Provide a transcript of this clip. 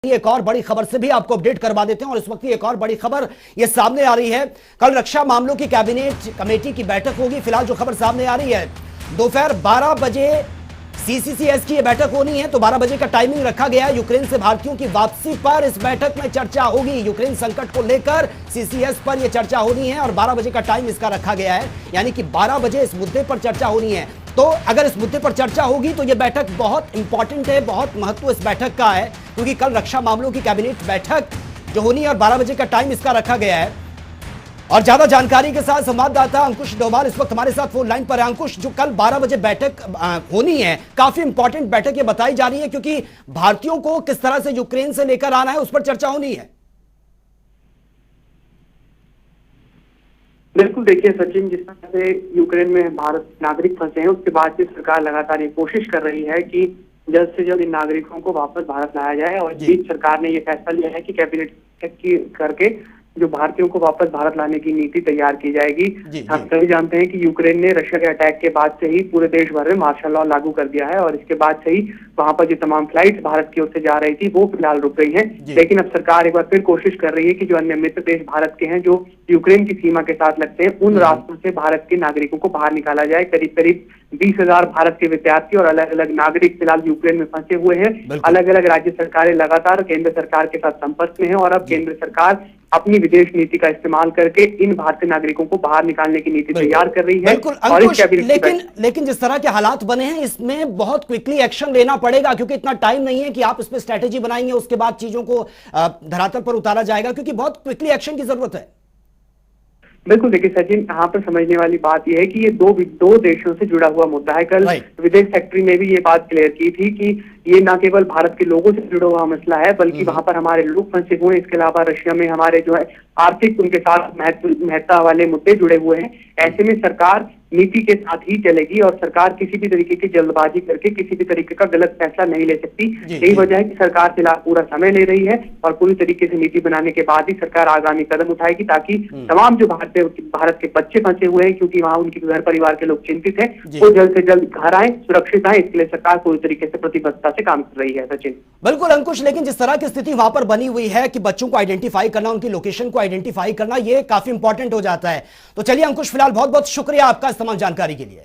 एक और बड़ी खबर से भी आपको अपडेट करवा देते हैं और इस वक्त एक और बड़ी खबर ये सामने आ रही है। कल रक्षा मामलों की कैबिनेट कमेटी की बैठक होगी। फिलहाल जो खबर सामने आ रही है, दोपहर 12 बजे सीसीसीएस की ये बैठक होनी है, तो 12 बजे का टाइमिंग रखा गया है। यूक्रेन से भारतीयों की वापसी पर इस बैठक में चर्चा होगी। यूक्रेन संकट को लेकर सीसीएस पर यह चर्चा होनी है और 12 बजे का टाइम इसका रखा गया है, यानी कि 12 बजे इस मुद्दे पर चर्चा होनी है। तो अगर इस मुद्दे पर चर्चा होगी तो यह बैठक बहुत इंपॉर्टेंट है, बहुत महत्व इस बैठक का है, क्योंकि कल रक्षा मामलों की कैबिनेट बैठक जो होनी है और 12 बजे का टाइम इसका रखा गया है। और ज्यादा जानकारी के साथ संवाददाता अंकुश डोभाल इस वक्त हमारे साथ फोन लाइन पर है। अंकुश, जो कल 12 बजे बैठक होनी है, काफी इंपॉर्टेंट बैठक ये बताई जा रही है, क्योंकि भारतीयों को किस तरह से यूक्रेन से लेकर आना है उस पर चर्चा होनी है। बिल्कुल, देखिए सचिन, जिस तरह से यूक्रेन में भारत नागरिक फंसे हैं, उसके बाद से सरकार लगातार ये कोशिश कर रही है कि जल्द से जल्द इन नागरिकों को वापस भारत लाया जाए। और इस बीच सरकार ने ये फैसला लिया है कि कैबिनेट करके जो भारतीयों को वापस भारत लाने की नीति तैयार की जाएगी। हम सभी जानते हैं कि यूक्रेन ने रशिया के अटैक के बाद से ही पूरे देश भर में मार्शल लॉ लागू कर दिया है और इसके बाद से ही वहां पर जो तमाम फ्लाइट भारत की ओर से जा रही थी वो फिलहाल रुक गई हैं। लेकिन अब सरकार एक बार फिर कोशिश कर रही है कि जो अन्य मित्र देश भारत के हैं जो यूक्रेन की सीमा के साथ लगते हैं, उन रास्तों से भारत के नागरिकों को बाहर निकाला जाए। करीब करीब 20,000 भारत के विद्यार्थी और अलग अलग नागरिक फिलहाल यूक्रेन में फंसे हुए हैं। अलग अलग राज्य सरकारें लगातार केंद्र सरकार के साथ संपर्क में है और अब केंद्र सरकार अपनी विदेश नीति का इस्तेमाल करके इन भारतीय नागरिकों को बाहर निकालने की नीति तैयार कर रही है। और लेकिन जिस तरह के हालात बने हैं, इसमें बहुत क्विकली एक्शन लेना पड़ेगा, क्योंकि इतना टाइम नहीं है कि आप इस पे स्ट्रेटेजी बनाएंगे उसके बाद चीजों को धरातल पर उतारा जाएगा, क्योंकि बहुत क्विकली एक्शन की जरूरत है। बिल्कुल, देखिए सचिन, यहाँ पर समझने वाली बात यह है कि ये दो देशों से जुड़ा हुआ मुद्दा है। कल विदेश सेक्रेटरी ने भी ये बात क्लियर की थी कि ये न केवल भारत के लोगों से जुड़ा हुआ मसला है, बल्कि वहां पर हमारे लोग फंसे हुए हैं। इसके अलावा रशिया में हमारे जो है आर्थिक उनके साथ महत्ता वाले मुद्दे जुड़े हुए हैं। ऐसे में सरकार नीति के साथ ही चलेगी और सरकार किसी भी तरीके की जल्दबाजी करके किसी भी तरीके का गलत फैसला नहीं ले सकती। यही वजह है कि सरकार फिलहाल पूरा समय ले रही है और पूरी तरीके से नीति बनाने के बाद ही सरकार आगामी कदम उठाएगी, ताकि तमाम जो भारत के बच्चे फंसे हुए हैं, क्योंकि वहाँ उनके घर परिवार के लोग चिंतित हैं, वो जल्द से जल्द घर आए, सुरक्षित आए। इसके लिए सरकार पूरी तरीके से प्रतिबद्धता से काम कर रही है। सचिन, बिल्कुल अंकुश, लेकिन जिस तरह की स्थिति वहां पर बनी हुई है कि बच्चों को आइडेंटिफाई करना, उनकी लोकेशन को आइडेंटिफाई करना, ये काफी इंपॉर्टेंट हो जाता है। तो चलिए अंकुश, फिलहाल बहुत बहुत शुक्रिया आपका इस तमाम जानकारी के लिए।